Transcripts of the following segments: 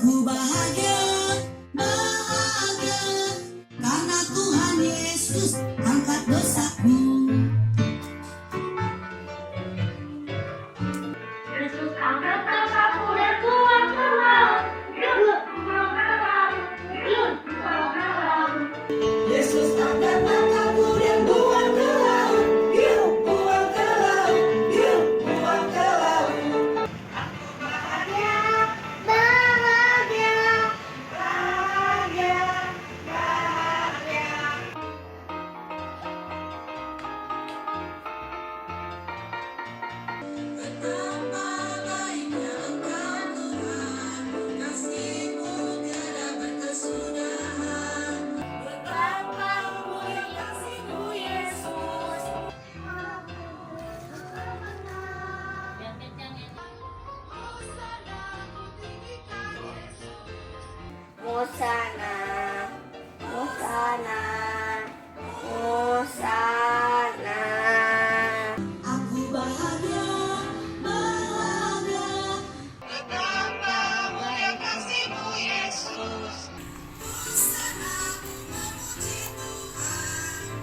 Aku bahagia, bahagia, karena Tuhan Yesus angkat dosaku. Yesus angkat dosaku dan buang ke laut. Yuk, buang ke laut. Yuk, buang ke laut. Yesus angkat dosaku dan buang ke laut. Yuk, buang ke laut. Yuk, buang ke laut. Bahagia, bahagia, bahagia, bahagia. Betapa baiknya Engkau Tuhan, kasih-Mu tiada berkesudahan. Betapa mulia kasih-Mu Yesus. Hosana, Hosana, Hosana. Aku bahagia, bahagia. Betapa mulia kasih-Mu Yesus. Hosana, aku memuji Tuhan.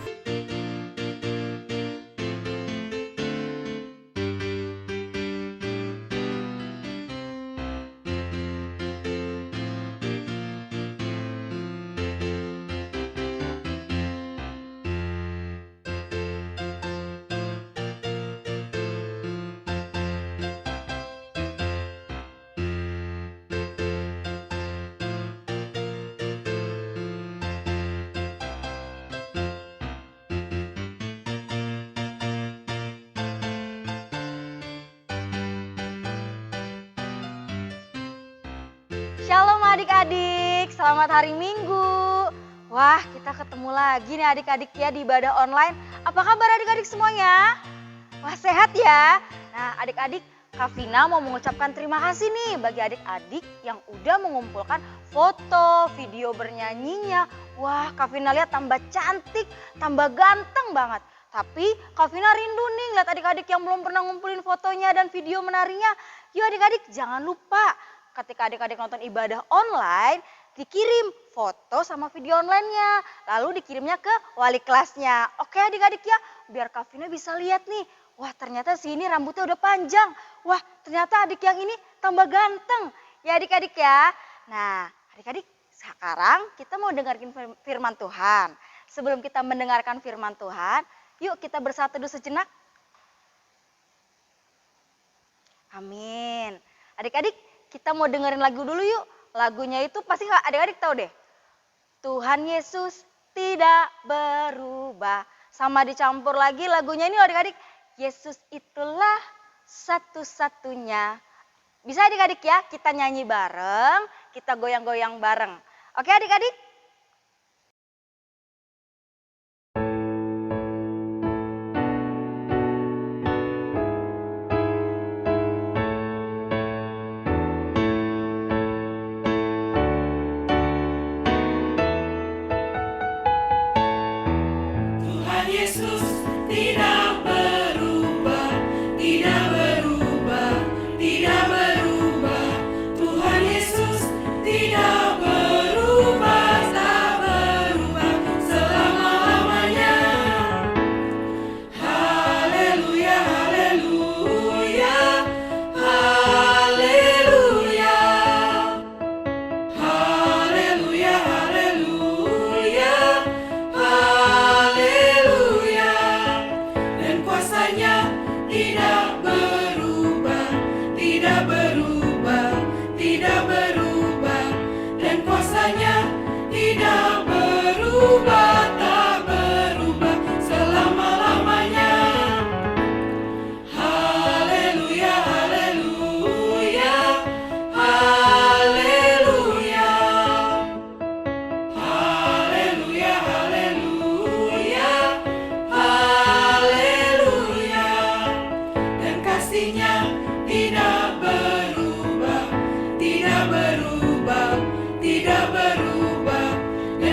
Shalom adik-adik, selamat hari Minggu. Wah, kita ketemu lagi nih adik-adik ya di ibadah online. Apa kabar adik-adik semuanya? Wah, sehat ya? Nah adik-adik, Kak Vina mau mengucapkan terima kasih nih bagi adik-adik yang udah mengumpulkan foto, video bernyanyinya. Wah, Kak Vina lihat tambah cantik, tambah ganteng banget. Tapi Kak Vina rindu nih lihat adik-adik yang belum pernah ngumpulin fotonya dan video menarinya. Yuk adik-adik jangan lupa ketika adik-adik nonton ibadah online, dikirim foto sama video online-nya. Lalu dikirimnya ke wali kelasnya. Oke adik-adik ya, biar Kak Vina bisa lihat nih. Wah ternyata si ini rambutnya udah panjang. Wah ternyata adik yang ini tambah ganteng. Ya adik-adik ya. Nah adik-adik sekarang kita mau dengarkan firman Tuhan. Sebelum kita mendengarkan firman Tuhan, yuk kita bersatu dulu sejenak. Amin. Adik-adik, kita mau dengerin lagu dulu yuk. Lagunya itu pasti adik-adik tahu deh. Tuhan Yesus tidak berubah. Sama dicampur lagi lagunya ini adik-adik. Yesus itulah satu-satunya. Bisa adik-adik ya, kita nyanyi bareng, kita goyang-goyang bareng. Oke adik-adik? Tuhan Yesus tidak berubah, tidak berubah, tidak berubah. Tuhan Yesus tidak berubah, tak berubah selama-lamanya. Haleluya, haleluya, haleluya. Haleluya, haleluya, haleluya. Dan kuasanya tidak berubah, tidak berubah, tidak berubah. Dan kuasanya tidak berubah, tak berubah selama-lamanya. Haleluya, haleluya, haleluya. Haleluya, haleluya, haleluya. Dan kasih-Nya tidak berubah, tidak berubah, tidak berubah. Dan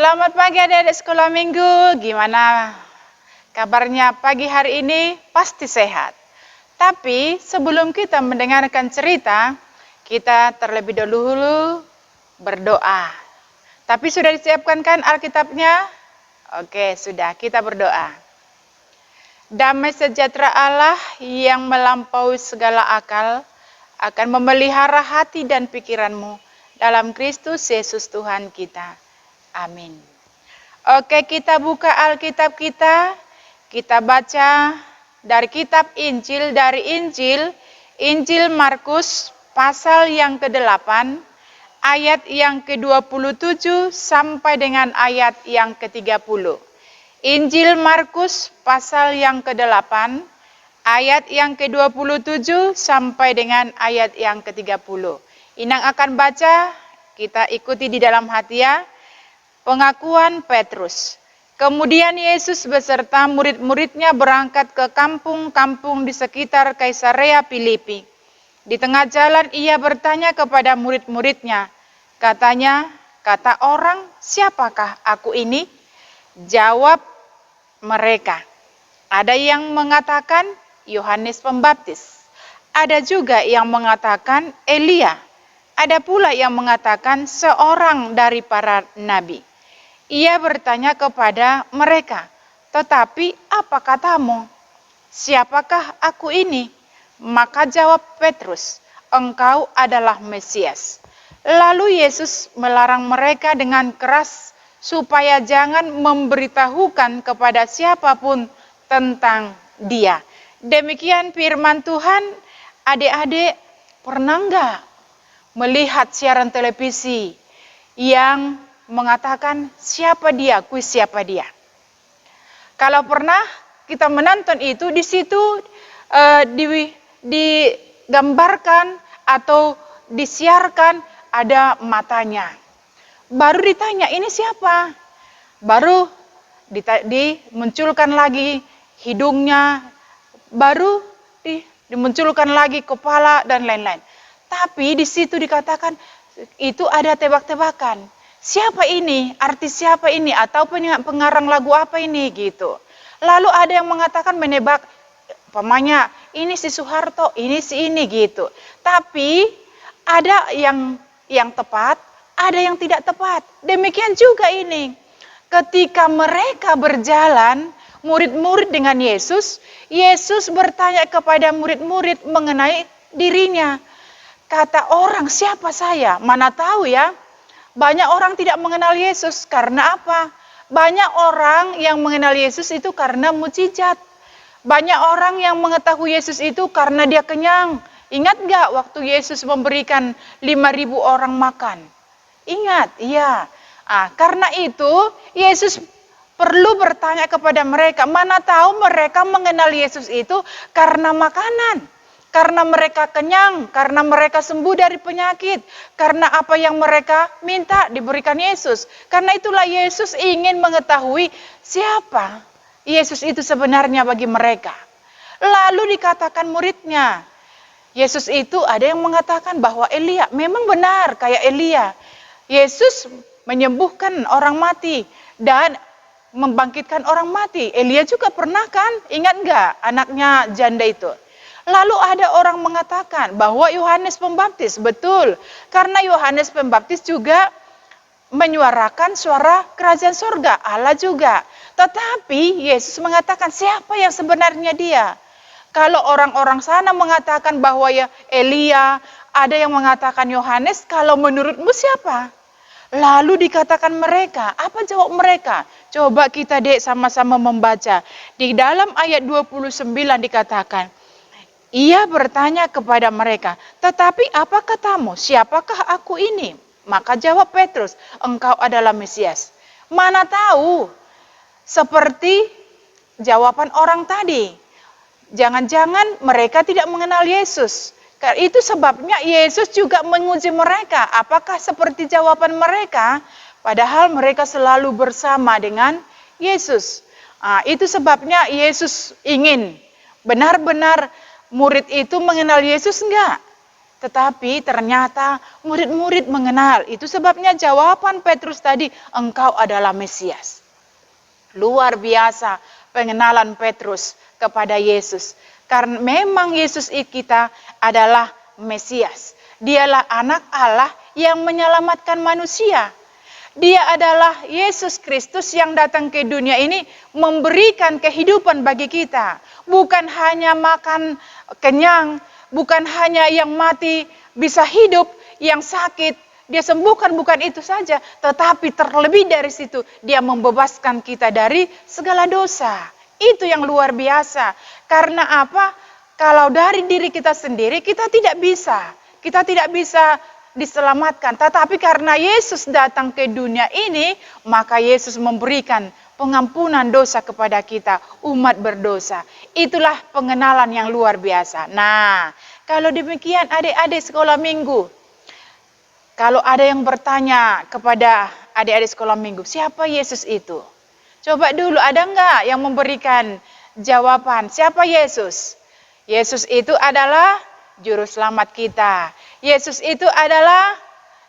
Selamat pagi adik-adik sekolah minggu. Gimana kabarnya pagi hari ini? Pasti sehat. Tapi sebelum kita mendengarkan cerita, kita terlebih dahulu berdoa. Tapi sudah disiapkan kan Alkitabnya? Oke, sudah. Kita berdoa. Damai sejahtera Allah yang melampaui segala akal akan memelihara hati dan pikiranmu dalam Kristus Yesus Tuhan kita. Amin. Oke, kita buka Alkitab kita. Kita baca dari kitab Injil, Injil Markus pasal yang ke-8, ayat yang ke-27 sampai dengan ayat yang ke-30. Injil Markus pasal yang ke-8, ayat yang ke-27 sampai dengan ayat yang ke-30. Inang akan baca, kita ikuti di dalam hati ya. Pengakuan Petrus. Kemudian Yesus beserta murid-muridnya berangkat ke kampung-kampung di sekitar Kaisarea Filipi. Di tengah jalan ia bertanya kepada murid-muridnya. Katanya, kata orang, siapakah aku ini? Jawab mereka. Ada yang mengatakan Yohanes Pembaptis. Ada juga yang mengatakan Elia. Ada pula yang mengatakan seorang dari para nabi. Ia bertanya kepada mereka, tetapi apa katamu? Siapakah aku ini? Maka jawab Petrus, engkau adalah Mesias. Lalu Yesus melarang mereka dengan keras supaya jangan memberitahukan kepada siapapun tentang dia. Demikian firman Tuhan. Adik-adik, pernah enggak melihat siaran televisi yang mengatakan siapa dia, kuis siapa dia? Kalau pernah kita menonton itu, di situ digambarkan atau disiarkan ada matanya. Baru ditanya ini siapa? Baru dimunculkan lagi hidungnya, baru dimunculkan lagi kepala dan lain-lain. Tapi di situ dikatakan itu ada tebak-tebakan. Siapa ini? Artis siapa ini? Atau pengarang lagu apa ini? Gitu. Lalu ada yang mengatakan menebak, umpamanya ini si Soeharto, ini si ini gitu. Tapi ada yang tepat, ada yang tidak tepat. Demikian juga ini. Ketika mereka berjalan, murid-murid dengan Yesus, Yesus bertanya kepada murid-murid mengenai dirinya. Kata orang, siapa saya? Mana tahu ya. Banyak orang tidak mengenal Yesus karena apa? Banyak orang yang mengenal Yesus itu karena mukjizat. Banyak orang yang mengetahui Yesus itu karena dia kenyang. Ingat gak waktu Yesus memberikan 5.000 orang makan? Ingat, iya. Karena itu Yesus perlu bertanya kepada mereka. Mana tahu mereka mengenal Yesus itu karena makanan. Karena mereka kenyang, karena mereka sembuh dari penyakit, karena apa yang mereka minta diberikan Yesus. Karena itulah Yesus ingin mengetahui siapa Yesus itu sebenarnya bagi mereka. Lalu dikatakan muridnya, Yesus itu ada yang mengatakan bahwa Elia, memang benar kayak Elia. Yesus menyembuhkan orang mati dan membangkitkan orang mati. Elia juga pernah kan, ingat enggak anaknya janda itu? Lalu ada orang mengatakan bahwa Yohanes Pembaptis, betul. Karena Yohanes Pembaptis juga menyuarakan suara kerajaan surga, Allah juga. Tetapi Yesus mengatakan siapa yang sebenarnya dia? Kalau orang-orang sana mengatakan bahwa ya Elia, ada yang mengatakan Yohanes, kalau menurutmu siapa? Lalu dikatakan mereka, apa jawab mereka? Coba kita sama-sama membaca. Di dalam ayat 29 dikatakan, ia bertanya kepada mereka, tetapi apa katamu? Siapakah aku ini? Maka jawab Petrus, engkau adalah Mesias. Mana tahu, seperti jawaban orang tadi. Jangan-jangan mereka tidak mengenal Yesus. Itu sebabnya Yesus juga menguji mereka. Apakah seperti jawaban mereka? Padahal mereka selalu bersama dengan Yesus. Itu sebabnya Yesus ingin benar-benar murid itu mengenal Yesus enggak? Tetapi ternyata murid-murid mengenal. Itu sebabnya jawaban Petrus tadi, engkau adalah Mesias. Luar biasa pengenalan Petrus kepada Yesus. Karena memang Yesus kita adalah Mesias. Dialah anak Allah yang menyelamatkan manusia. Dia adalah Yesus Kristus yang datang ke dunia ini memberikan kehidupan bagi kita. Bukan hanya makan kenyang, bukan hanya yang mati bisa hidup, yang sakit dia sembuhkan, bukan itu saja. Tetapi terlebih dari situ, dia membebaskan kita dari segala dosa. Itu yang luar biasa. Karena apa? Kalau dari diri kita sendiri, kita tidak bisa. Kita tidak bisa diselamatkan. Tetapi karena Yesus datang ke dunia ini, maka Yesus memberikan pengampunan dosa kepada kita, umat berdosa. Itulah pengenalan yang luar biasa. Nah, kalau demikian adik-adik sekolah minggu, kalau ada yang bertanya kepada adik-adik sekolah minggu, siapa Yesus itu? Coba dulu, ada enggak yang memberikan jawaban, siapa Yesus? Yesus itu adalah juru selamat kita. Yesus itu adalah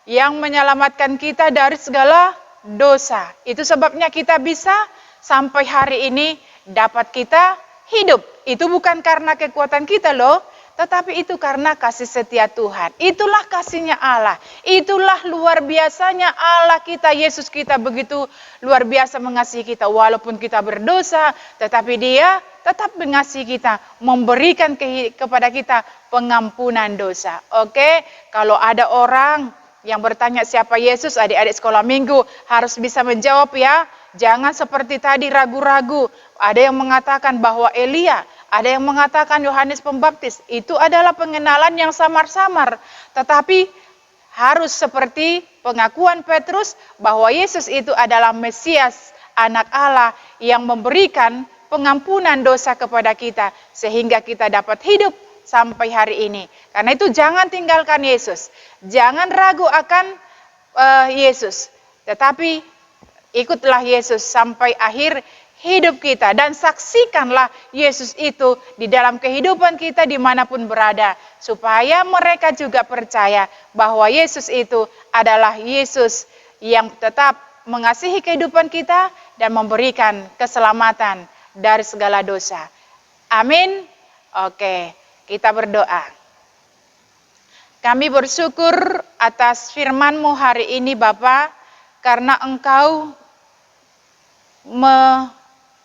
yang menyelamatkan kita dari segala dosa. Itu sebabnya kita bisa sampai hari ini dapat kita hidup. Itu bukan karena kekuatan kita loh, tetapi itu karena kasih setia Tuhan. Itulah kasihnya Allah. Itulah luar biasanya Allah kita, Yesus kita begitu luar biasa mengasihi kita. Walaupun kita berdosa, tetapi Dia tetap mengasihi kita, memberikan kepada kita pengampunan dosa. Oke, kalau ada orang yang bertanya siapa Yesus, adik-adik sekolah minggu harus bisa menjawab ya. Jangan seperti tadi ragu-ragu. Ada yang mengatakan bahwa Elia, ada yang mengatakan Yohanes Pembaptis. Itu adalah pengenalan yang samar-samar. Tetapi harus seperti pengakuan Petrus bahwa Yesus itu adalah Mesias, anak Allah yang memberikan pengampunan dosa kepada kita sehingga kita dapat hidup sampai hari ini. Karena itu jangan tinggalkan Yesus. Jangan ragu akan Yesus. Tetapi ikutlah Yesus sampai akhir hidup kita. Dan saksikanlah Yesus itu di dalam kehidupan kita dimanapun berada. Supaya mereka juga percaya bahwa Yesus itu adalah Yesus yang tetap mengasihi kehidupan kita dan memberikan keselamatan dari segala dosa. Amin. Oke, kita berdoa. Kami bersyukur atas firman-Mu hari ini Bapa, karena Engkau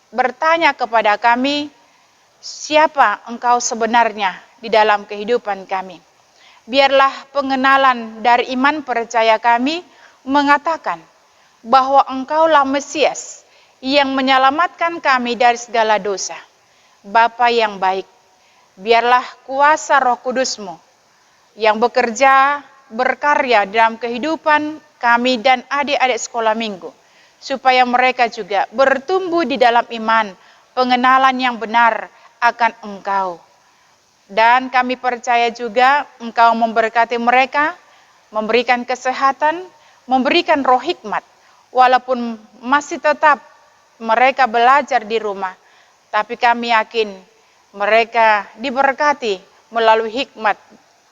bertanya kepada kami, siapa Engkau sebenarnya di dalam kehidupan kami. Biarlah pengenalan dari iman percaya kami mengatakan bahwa Engkaulah Mesias yang menyelamatkan kami dari segala dosa. Bapa yang baik, biarlah kuasa Roh Kudus-Mu yang bekerja, berkarya dalam kehidupan kami dan adik-adik sekolah minggu, supaya mereka juga bertumbuh di dalam iman, pengenalan yang benar akan Engkau. Dan kami percaya juga Engkau memberkati mereka, memberikan kesehatan, memberikan roh hikmat, walaupun masih tetap mereka belajar di rumah, tapi kami yakin mereka diberkati melalui hikmat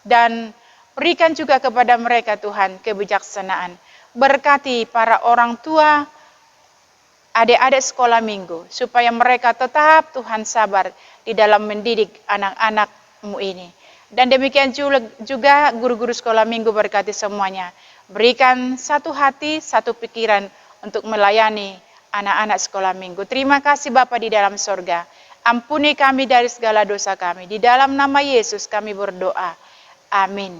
dan berikan juga kepada mereka Tuhan kebijaksanaan. Berkati para orang tua, adik-adik sekolah minggu, supaya mereka tetap Tuhan sabar di dalam mendidik anak-anak-Mu ini. Dan demikian juga guru-guru sekolah minggu berkati semuanya. Berikan satu hati, satu pikiran untuk melayani anak-anak sekolah minggu. Terima kasih Bapa di dalam sorga. Ampuni kami dari segala dosa kami. Di dalam nama Yesus kami berdoa. Amin.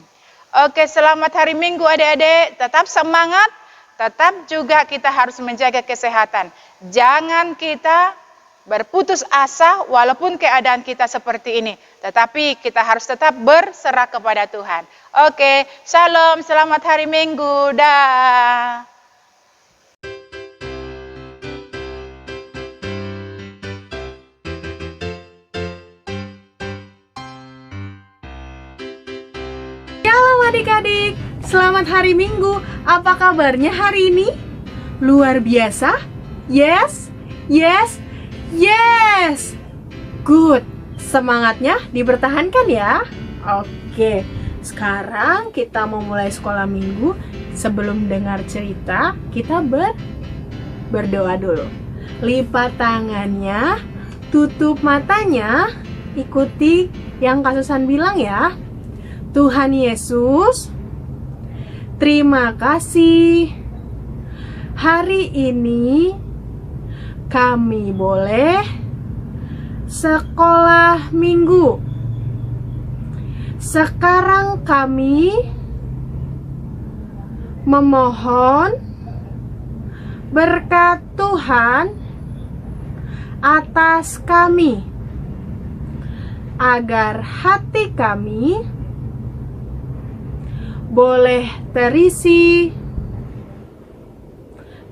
Oke, selamat hari Minggu adik-adik. Tetap semangat. Tetap juga kita harus menjaga kesehatan. Jangan kita berputus asa walaupun keadaan kita seperti ini. Tetapi kita harus tetap berserah kepada Tuhan. Oke, shalom. Selamat hari Minggu. Dah. Adik-adik, selamat hari Minggu. Apa kabarnya hari ini? Luar biasa? Yes? Yes? Yes! Good. Semangatnya dipertahankan ya. Oke. Sekarang kita mau mulai sekolah minggu. Sebelum dengar cerita, kita berdoa dulu. Lipat tangannya, tutup matanya, ikuti yang Kak Susan bilang ya. Tuhan Yesus, terima kasih. Hari ini kami boleh sekolah minggu. Sekarang kami memohon berkat Tuhan atas kami, agar hati kami boleh terisi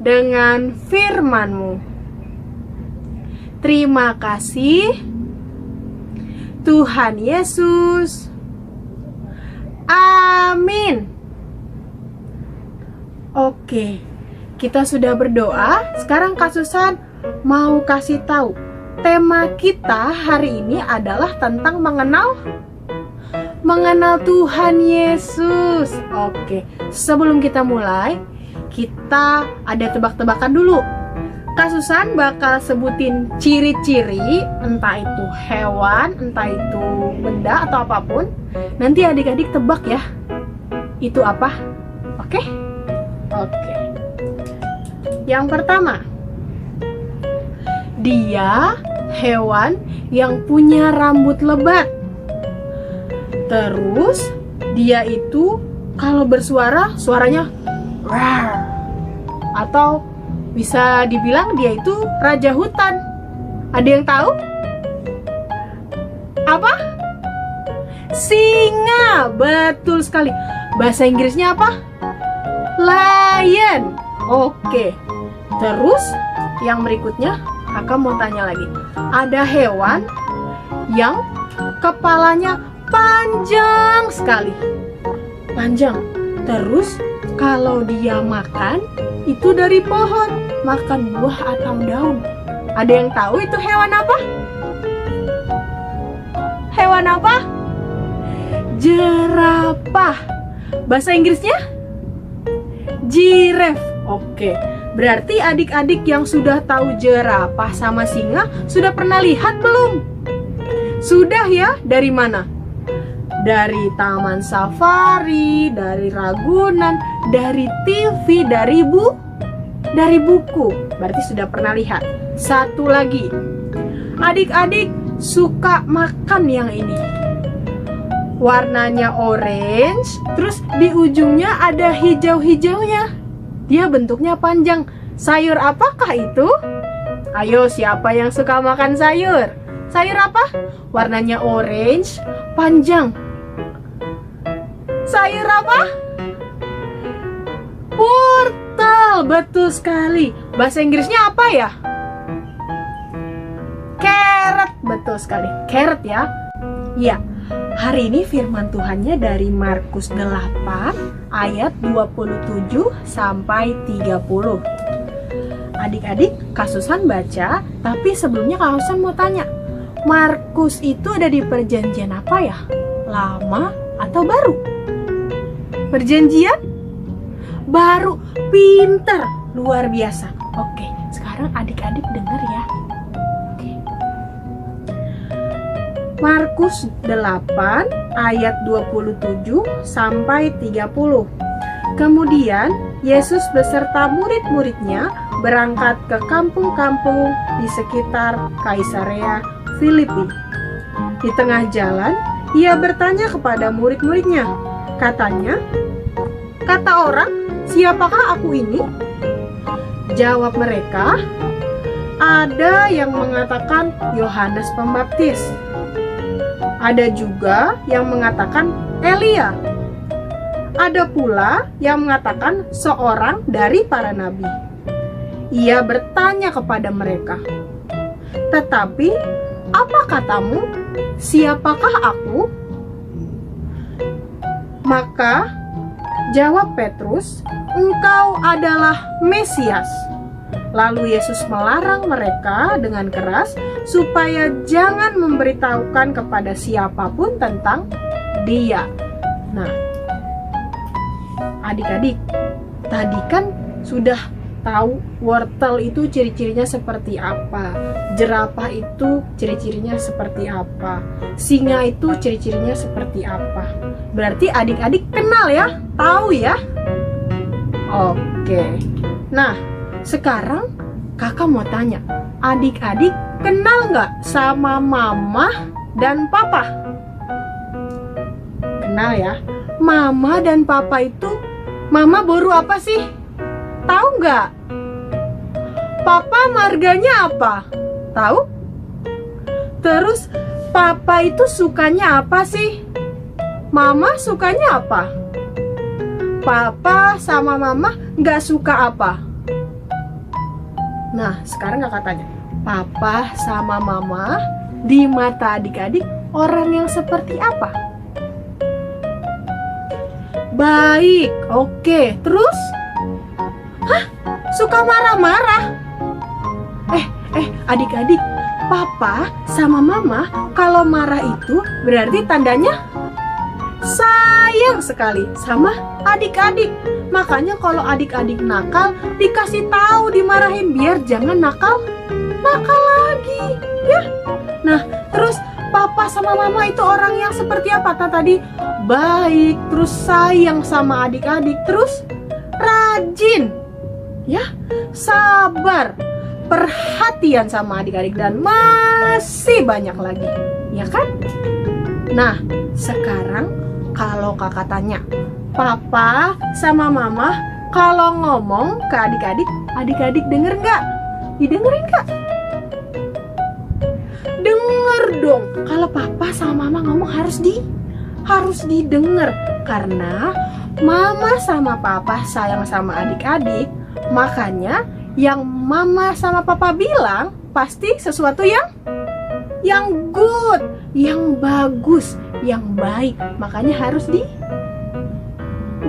dengan firman-Mu. Terima kasih Tuhan Yesus. Amin. Oke, kita sudah berdoa. Sekarang Kak Susan mau kasih tahu. Tema kita hari ini adalah tentang mengenal Tuhan Yesus. Oke, sebelum kita mulai, kita ada tebak-tebakan dulu. Kak Susan bakal sebutin ciri-ciri, entah itu hewan, entah itu benda atau apapun. Nanti adik-adik tebak ya, itu apa? Oke? Oke. Yang pertama, dia hewan yang punya rambut lebat. Terus dia itu kalau bersuara, suaranya rar. Atau bisa dibilang dia itu raja hutan. Ada yang tahu? Apa? Singa. Betul sekali. Bahasa Inggrisnya apa? Lion. Oke. Terus yang berikutnya, Kakak mau tanya lagi. Ada hewan yang kepalanya panjang sekali. Panjang. Terus kalau dia makan itu dari pohon, makan buah atau daun. Ada yang tahu itu hewan apa? Hewan apa? Jerapah. Bahasa Inggrisnya? Giraffe. Oke. Berarti adik-adik yang sudah tahu jerapah sama singa sudah pernah lihat belum? Sudah ya? Dari mana? Dari taman safari, dari Ragunan, dari TV, dari buku. Berarti sudah pernah lihat. Satu lagi, adik-adik suka makan yang ini. Warnanya orange, terus di ujungnya ada hijau-hijaunya. Dia bentuknya panjang. Sayur apakah itu? Ayo, siapa yang suka makan sayur? Sayur apa? Warnanya orange, panjang. Sayur apa? Wortel. Betul sekali. Bahasa Inggrisnya apa ya? Carrot. Betul sekali. Carrot ya. Ya. Hari ini firman Tuhannya dari Markus 8 ayat 27 sampai 30. Adik-adik, Kak Susan baca, tapi sebelumnya Kak Susan mau tanya, Markus itu ada di perjanjian apa ya? Lama atau baru? Perjanjian? Baru. Pinter. Luar biasa. Oke, sekarang adik-adik dengar ya. Oke. Markus 8 ayat 27 sampai 30. Kemudian Yesus beserta murid-muridnya berangkat ke kampung-kampung di sekitar Kaisarea Filipi. Di tengah jalan, ia bertanya kepada murid-muridnya. Katanya, kata orang, siapakah aku ini? Jawab mereka, ada yang mengatakan Yohanes Pembaptis. Ada juga yang mengatakan Elia. Ada pula yang mengatakan seorang dari para nabi. Ia bertanya kepada mereka, tetapi apa katamu? Siapakah aku? Maka jawab Petrus, engkau adalah Mesias. Lalu Yesus melarang mereka dengan keras supaya jangan memberitahukan kepada siapapun tentang Dia. Nah, adik-adik, tadi kan sudah tahu wortel itu ciri-cirinya seperti apa, jerapah itu ciri-cirinya seperti apa, singa itu ciri-cirinya seperti apa. Berarti adik-adik kenal ya, tahu ya. Oke. Nah, sekarang kakak mau tanya, adik-adik kenal nggak sama mama dan papa? Kenal ya. Mama dan papa itu, mama boru apa sih? Tahu nggak? Papa marganya apa? Tahu? Terus papa itu sukanya apa sih? Mama sukanya apa? Papa sama mama nggak suka apa? Nah, sekarang kakak tanya, papa sama mama di mata adik-adik orang yang seperti apa? Baik, oke. Terus? Hah? Suka marah-marah? Adik-adik, papa sama mama kalau marah itu berarti tandanya sayang sekali sama adik-adik. Makanya kalau adik-adik nakal, dikasih tahu, dimarahin biar jangan nakal lagi, ya. Nah, terus papa sama mama itu orang yang seperti apa? Tadi baik, terus sayang sama adik-adik, terus rajin, ya, sabar, perhatian sama adik-adik, dan masih banyak lagi, ya kan? Nah, sekarang kalau kakak tanya, papa sama mama kalau ngomong ke adik-adik, adik-adik denger nggak? Didengerin nggak? Denger dong. Kalau papa sama mama ngomong harus didengar, karena mama sama papa sayang sama adik-adik. Makanya yang mama sama papa bilang pasti sesuatu yang good, yang bagus, yang baik. Makanya harus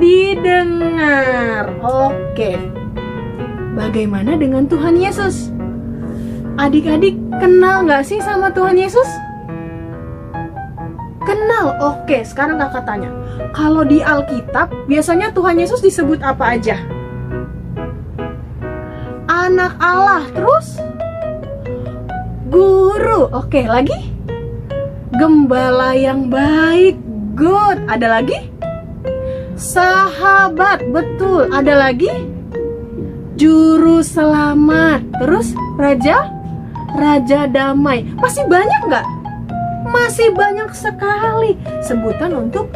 didengar. Oke. Bagaimana dengan Tuhan Yesus? Adik-adik kenal nggak sih sama Tuhan Yesus? Kenal. Oke, sekarang kakak tanya, kalau di Alkitab biasanya Tuhan Yesus disebut apa aja? Anak Allah, terus guru. Oke, lagi? Gembala yang baik, good. Ada lagi? Sahabat, betul. Ada lagi? Juru selamat. Terus raja damai. Masih banyak nggak? Masih banyak sekali sebutan untuk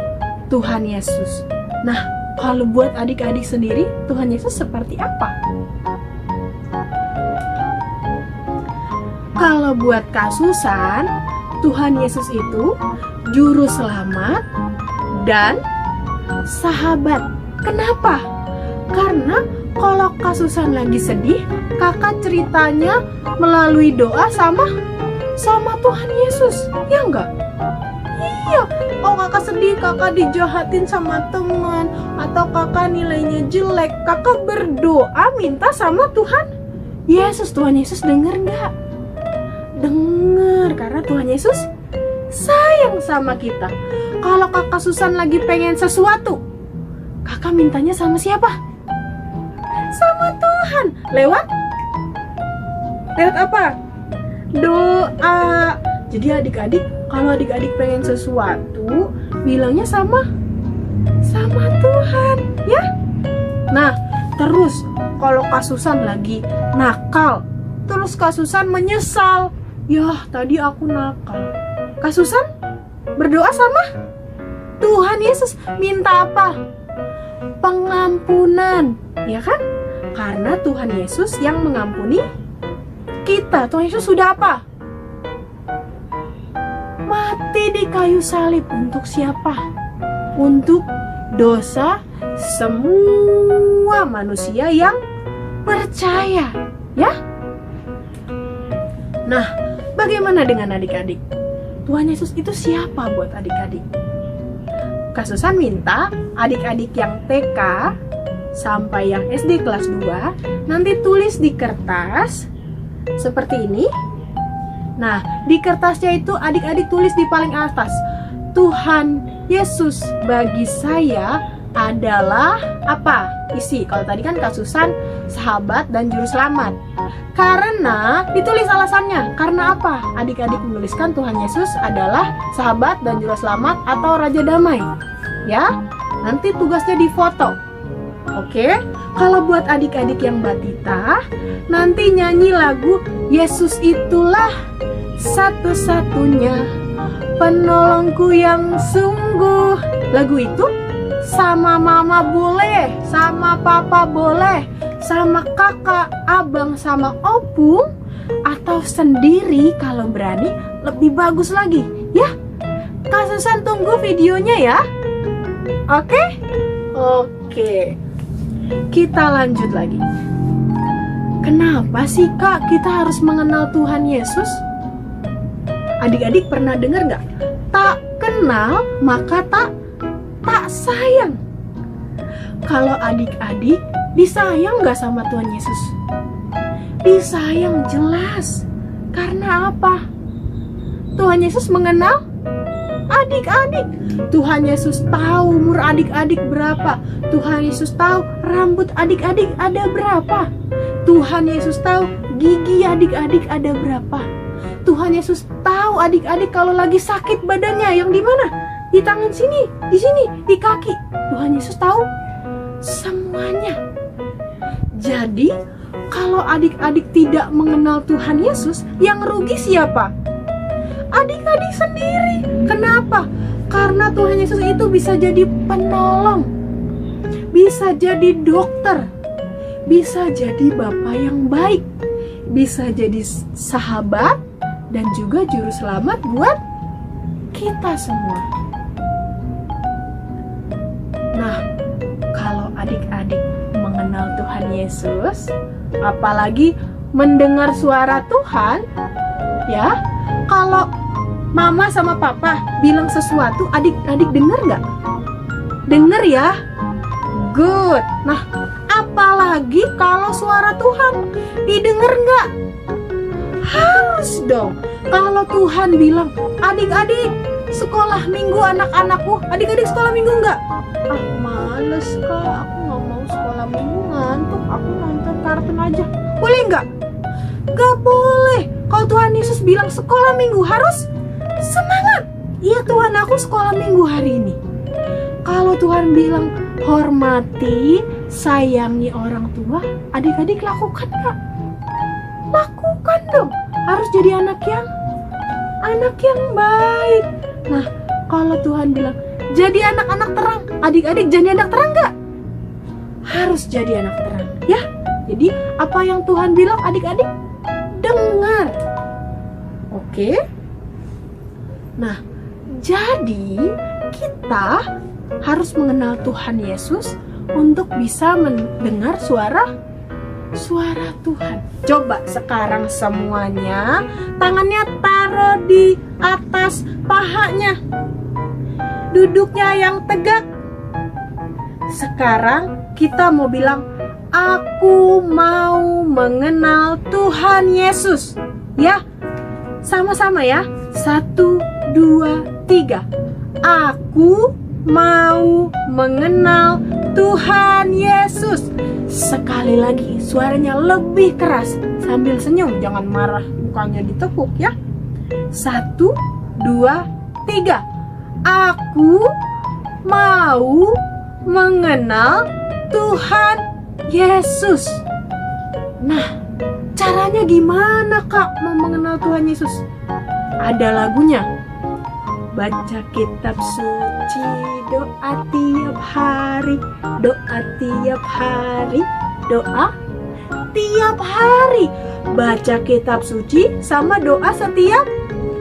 Tuhan Yesus. Nah, kalau buat adik-adik sendiri, Tuhan Yesus seperti apa? Kalau buat Kak Susan, Tuhan Yesus itu juru selamat dan sahabat. Kenapa? Karena kalau Kak Susan lagi sedih, kakak ceritanya melalui doa sama Tuhan Yesus, ya enggak? Iya. Oh, kakak sedih, kakak dijahatin sama teman, atau kakak nilainya jelek, kakak berdoa minta sama Tuhan Yesus. Tuhan Yesus denger enggak? Dengar, karena Tuhan Yesus sayang sama kita. Kalau kakak Susan lagi pengen sesuatu, kakak mintanya sama siapa? Sama Tuhan. Lewat apa? Doa. Jadi adik-adik, kalau adik-adik pengen sesuatu, bilangnya sama Tuhan, ya. Nah, terus kalau Kak Susan lagi nakal, terus Kak Susan menyesal, ya tadi aku nakal, Kak Susan berdoa sama Tuhan Yesus, minta apa? Pengampunan, ya kan? Karena Tuhan Yesus yang mengampuni kita. Tuhan Yesus sudah apa? Mati di kayu salib. Untuk siapa? Untuk dosa semua manusia yang percaya, ya. Nah, bagaimana dengan adik-adik? Tuhan Yesus itu siapa buat adik-adik? Kak Susan minta adik-adik yang TK sampai yang SD kelas 2 nanti tulis di kertas seperti ini. Nah, di kertasnya itu adik-adik tulis di paling atas, Tuhan Yesus bagi saya adalah apa? Isi. Kalau tadi kan kasusan, sahabat, dan juru selamat. Karena ditulis alasannya. Karena apa? Adik-adik menuliskan Tuhan Yesus adalah sahabat dan juru selamat atau raja damai. Ya, nanti tugasnya difoto. Oke, kalau buat adik-adik yang batita, nanti nyanyi lagu Yesus itulah satu-satunya penolongku yang sungguh. Lagu itu sama mama boleh, sama papa boleh, sama kakak, abang, sama opung, atau sendiri kalau berani lebih bagus lagi. Ya, Kak Susan tunggu videonya ya. Oke? Oke. Kita lanjut lagi. Kenapa sih Kak kita harus mengenal Tuhan Yesus? Adik-adik pernah dengar nggak? Tak kenal maka tak sayang. Kalau adik-adik disayang nggak sama Tuhan Yesus? Disayang jelas. Karena apa? Tuhan Yesus mengenal adik-adik. Tuhan Yesus tahu umur adik-adik berapa. Tuhan Yesus tahu rambut adik-adik ada berapa. Tuhan Yesus tahu gigi adik-adik ada berapa. Tuhan Yesus tahu adik-adik kalau lagi sakit badannya yang di mana? Di tangan sini, di sini, di kaki. Tuhan Yesus tahu semuanya. Jadi, kalau adik-adik tidak mengenal Tuhan Yesus, yang rugi siapa? Adik-adik sendiri. Kenapa? Karena Tuhan Yesus itu bisa jadi penolong, bisa jadi dokter, bisa jadi bapak yang baik, bisa jadi sahabat, dan juga juru selamat buat kita semua. Nah, kalau adik-adik mengenal Tuhan Yesus, apalagi mendengar suara Tuhan, ya, kalau mama sama papa bilang sesuatu, adik-adik dengar nggak? Dengar ya? Good. Nah, apalagi kalau suara Tuhan didengar nggak? Harus dong. Kalau Tuhan bilang, adik-adik sekolah minggu anak-anakku, adik-adik sekolah minggu nggak? Ah, males Kak, aku nggak mau sekolah minggu, ngantuk, aku nonton kartun aja. Boleh nggak? Nggak boleh. Kalau Tuhan Yesus bilang sekolah minggu, harus semangat. Iya Tuhan, aku sekolah minggu hari ini. Kalau Tuhan bilang hormati, sayangi orang tua, adik-adik lakukan nggak? Lakukan dong. Harus jadi anak yang baik. Nah, kalau Tuhan bilang jadi anak-anak terang, adik-adik jadi anak terang nggak? Harus jadi anak terang, ya. Jadi apa yang Tuhan bilang, adik-adik dengar. Oke? Nah, jadi kita harus mengenal Tuhan Yesus untuk bisa mendengar suara Tuhan. Coba sekarang semuanya tangannya taruh di atas pahanya. Duduknya yang tegak. Sekarang kita mau bilang, aku mau mengenal Tuhan Yesus. Ya, sama-sama ya. 1, 2, 3. Aku mau mengenal Tuhan Yesus. Sekali lagi, suaranya lebih keras sambil senyum, jangan marah, mukanya ditekuk ya. 1, 2, 3. Aku mau mengenal Tuhan Yesus. Nah, caranya gimana Kak mau mengenal Tuhan Yesus? Ada lagunya. Baca kitab suci, doa tiap hari, doa tiap hari, doa tiap hari. Baca kitab suci sama doa setiap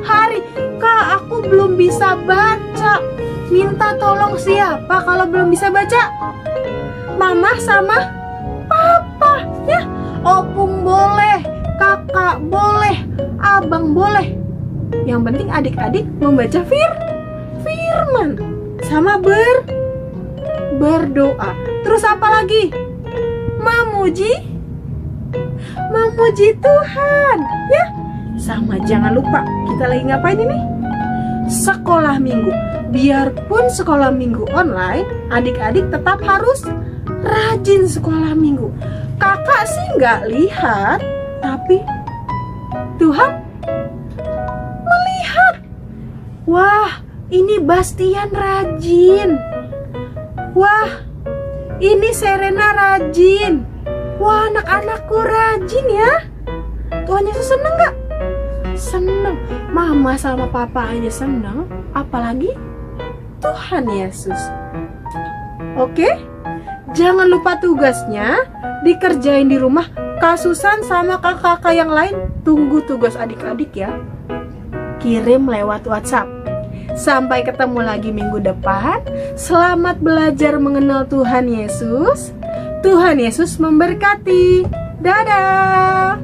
hari. Kak, aku belum bisa baca. Minta tolong siapa kalau belum bisa baca? Mama sama papa ya. Opung boleh, kakak boleh, abang boleh. Yang penting adik-adik membaca firman sama berdoa. Terus apa lagi? Memuji Tuhan ya. Sama jangan lupa, kita lagi ngapain ini? Sekolah minggu. biarpun sekolah minggu online, adik-adik tetap harus rajin sekolah minggu. Kakak sih nggak lihat, tapi Tuhan melihat. Wah, ini Bastian rajin. Wah, ini Serena rajin. Wah, anak-anakku rajin ya. Tuhan Yesus seneng gak? Seneng. Mama sama papa aja seneng, apalagi Tuhan Yesus. Oke? Jangan lupa tugasnya dikerjain di rumah. Kak Susan sama kakak-kakak yang lain tunggu tugas adik-adik ya. Kirim lewat WhatsApp. Sampai ketemu lagi minggu depan. Selamat belajar mengenal Tuhan Yesus. Tuhan Yesus memberkati. Dadah.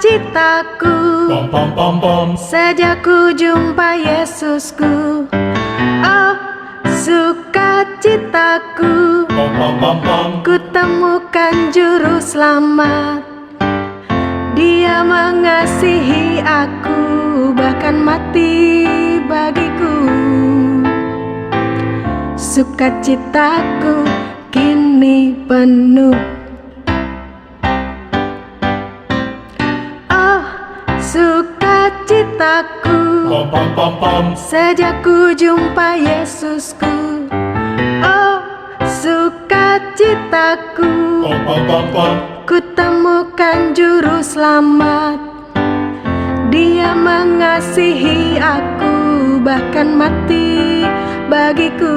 Sukacitaku sejak ku jumpa Yesusku. Oh, sukacitaku, ku temukan juru selamat. Dia mengasihi aku, bahkan mati bagiku. Sukacitaku kini penuh. Sukacitaku sejak ku jumpa Yesusku. Oh, sukacitaku, ku temukan juru selamat. Dia mengasihi aku, bahkan mati bagiku.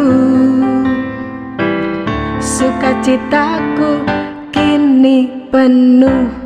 Sukacitaku kini penuh.